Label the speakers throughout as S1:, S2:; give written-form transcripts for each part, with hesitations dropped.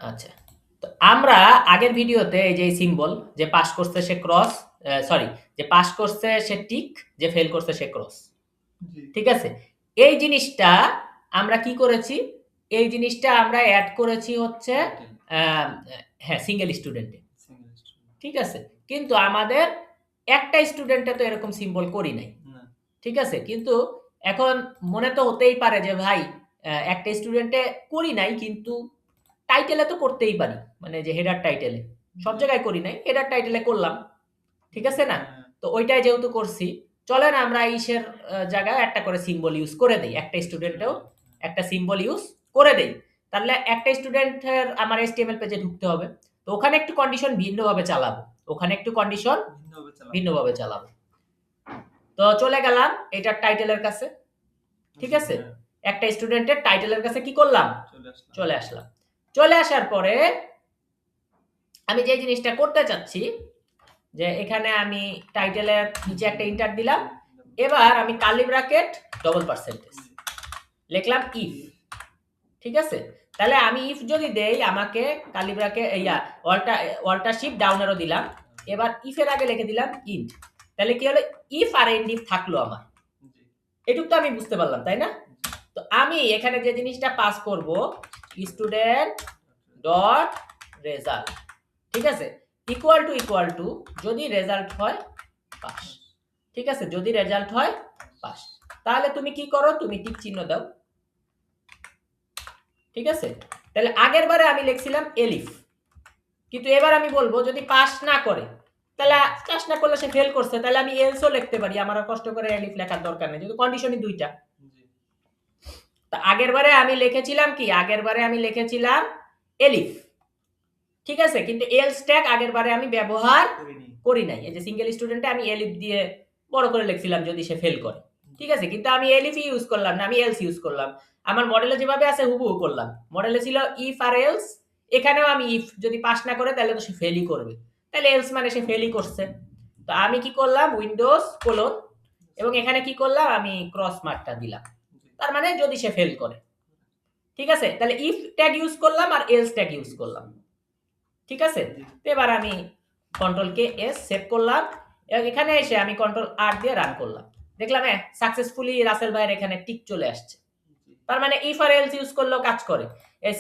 S1: আচ্ছা। তো আমরা আগের ভিডিওতে এই যে সিম্বল যে পাস করছে সে ক্রস সরি যে পাস করছে সে টিক, যে ফেল করছে সে ক্রস। ঠিক আছে? এই জিনিসটা আমরা কি করেছি? এই জিনিসটা আমরা এড করেছি হচ্ছে আ হ্যাঁ, সিঙ্গেল স্টুডেন্টে। ঠিক আছে? কিন্তু আমাদের একটা স্টুডেন্টে তো এরকম সিম্বল করি নাই। ঠিক আছে? কিন্তু এখন মনে তো হতেই পারে যে ভাই একটা স্টুডেন্টে করি নাই, কিন্তু টাইটেলে তো করতেই পারি। মানে যে হেডার টাইটেলে। সব জায়গায় করি নাই। হেডার টাইটেলে করলাম। ঠিক আছে না? তো ওইটাই যেহেতু করছি, চলেন আমরা ইসের জায়গায় একটা করে সিম্বল ইউজ করে দেই। একটা স্টুডেন্টেও একটা সিম্বল ইউজ করে দেই। তাহলে একটা স্টুডেন্টের আমার HTML পেজে ঢুকতে হবে। তো ওখানে একটু কন্ডিশন ভিন্নভাবে চালাবো। ওখানে একটু কন্ডিশন ভিন্নভাবে চালাবো। তো চলে গেলাম এটার টাইটেলের কাছে। ঠিক আছে? একটা স্টুডেন্টের টাইটেলের কাছে কি করলাম? চলে আসলাম। চলে আসার পরে আমি যে জিনিসটা করতে চাচ্ছি, যে এখানে আমি টাইটেলের নিচে একটা ইন্টার দিলাম। এবার আমি কার্লি ব্র্যাকেট ডবল পার্সেন্টেজ লিখলাম ইফ। ঠিক আছে? তাহলে আমি ইফ যদি দেই, আমাকে curly bracket alt shift down arrow দিলাম। এবার ইফ এর আগে লিখে দিলাম ইন্ট। তাহলে কি হলো? ইফ আর এন্ড ইফ থাকলো আমার। এটুকু তো আমি বুঝতে পারলাম, তাই না? তো আমি এখানে যে জিনিসটা পাস করব, স্টুডেন্ট ডট রেজাল্ট। ঠিক আছে? ইকুয়াল টু যদি রেজাল্ট হয় পাস। ঠিক আছে? যদি রেজাল্ট হয় পাস। তাহলে তুমি কি করো? তুমি টিক চিহ্ন দাও। ঠিক আছে? তাহলে আগের বারে আমি লিখছিলাম এলিফ, কিন্তু এবার আমি বলবো যদি পাস না করে, তাহলে পাস না করলে সে ফেল করছে, তাহলে আমি এলসও লিখতে পারি। আমার আর কষ্ট করে এলিফ লেখার দরকার নেই, যেহেতু কন্ডিশনই দুইটা। তা আগের বারে আমি লিখেছিলাম কি? আগের বারে আমি লিখেছিলাম এলিফ। ঠিক আছে? কিন্তু এলস ট্যাগ আগের বারে আমি ব্যবহার করি নাই। এই যে সিঙ্গেল স্টুডেন্টে আমি এলিফ দিয়ে বড় করে লিখছিলাম যদি সে ফেল করে। ঠিক আছে? কিন্তু আমি এলিফ ইউজ করলাম না, আমি এলস ইউজ করলাম। আমার মডেলে যেভাবে আছে হুবহু করলাম। মডেলে ছিল ইফ আর এলস। এখানেও আমি ইফ যদি পাস না করে তাহলে তো সে ফেলই করবে। তাহলে এলস মানে সে ফেলই করছে। তো আমি কি করলাম? উইন্ডোজ কোলন এবং এখানে কি করলাম? আমি ক্রস মার্কটা দিলাম। তার মানে যদি সে ফেল করে। ঠিক আছে? তাহলে ইফ ট্যাগ ইউজ করলাম আর এলস ট্যাগ ইউজ করলাম। ঠিক আছে? তো এবার আমি কন্ট্রোল কে এস সেভ করলাম এবং এখানে এসে আমি কন্ট্রোল আর দিয়ে রান করলাম। দেখলাম সাকসেসফুলি রাসেল ভাইয়ের এখানে টিক চলে আসছে। তার মানে ইফ আর এলস ইউজ করলেও কাজ করে।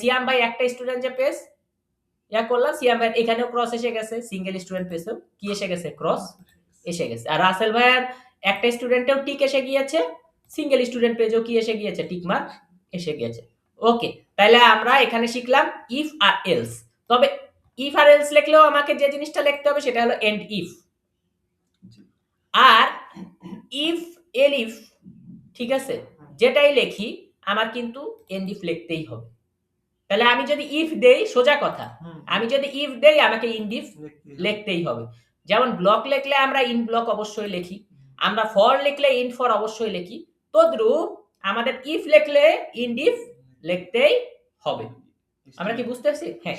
S1: সিয়াম ভাই একটা স্টুডেন্ট যে পেজ করলাম, সিয়াম ভাই এখানেও ক্রস এসে গেছে, সিঙ্গেল স্টুডেন্ট পেজেও কি এসে গেছে? ক্রস এসে গেছে। আর রাসেল ভাইয়ের একটা স্টুডেন্টেও টিক এসে গিয়েছে, সিঙ্গেল স্টুডেন্ট পেজেও কি এসে গিয়েছে? টিক মার্ক এসে গিয়েছে। ওকে, তাহলে আমরা এখানে শিখলাম ইফ আর এলস। তবে ইফ আর এলস লিখলেও আমাকে যে জিনিসটা লিখতে হবে সেটা হলো এন্ড ইফ। আর ইফ এলিফ, ঠিক আছে, যেটাই লিখি আমার কিন্তু এন্ড ইফ লিখতেই হবে। তাহলে আমি যদি ইফ দেই, সোজা কথা, আমি যদি ইফ দেই আমাকে ইন্ড ইফ লিখতেই হবে। যেমন ব্লক লিখলে আমরা ইন ব্লক অবশ্যই লিখি, আমরা ফর লিখলে ইন ফর অবশ্যই লিখি। তদ্রূপ আমাদের ইফ লিখলে ইন্ড ইফ লিখতেই হবে। আমরা কি বুঝতে পারছি? হ্যাঁ,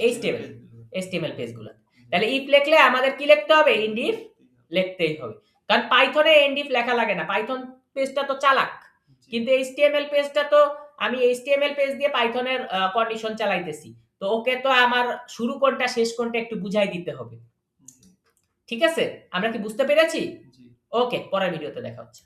S1: HTML পেজগুলো। তাহলে ইফ লিখলে আমাদের কি লিখতে হবে? ইন্ড ইফ লিখতেই হবে। কারণ পাইথনে এন্ড ইফ লেখা লাগে না, পাইথন পেজটা তো চালাক। কিন্তু HTML পেজটা তো আমি HTML পেজ দিয়ে পাইথনের কন্ডিশন চালাইতেছি। তো ওকে তো আমার শুরু কোনটা শেষ কোনটা একটু বুঝাই দিতে হবে। ঠিক আছে? আমরা কি বুঝতে পেরেছি? ওকে, পরের ভিডিওতে দেখা হচ্ছে।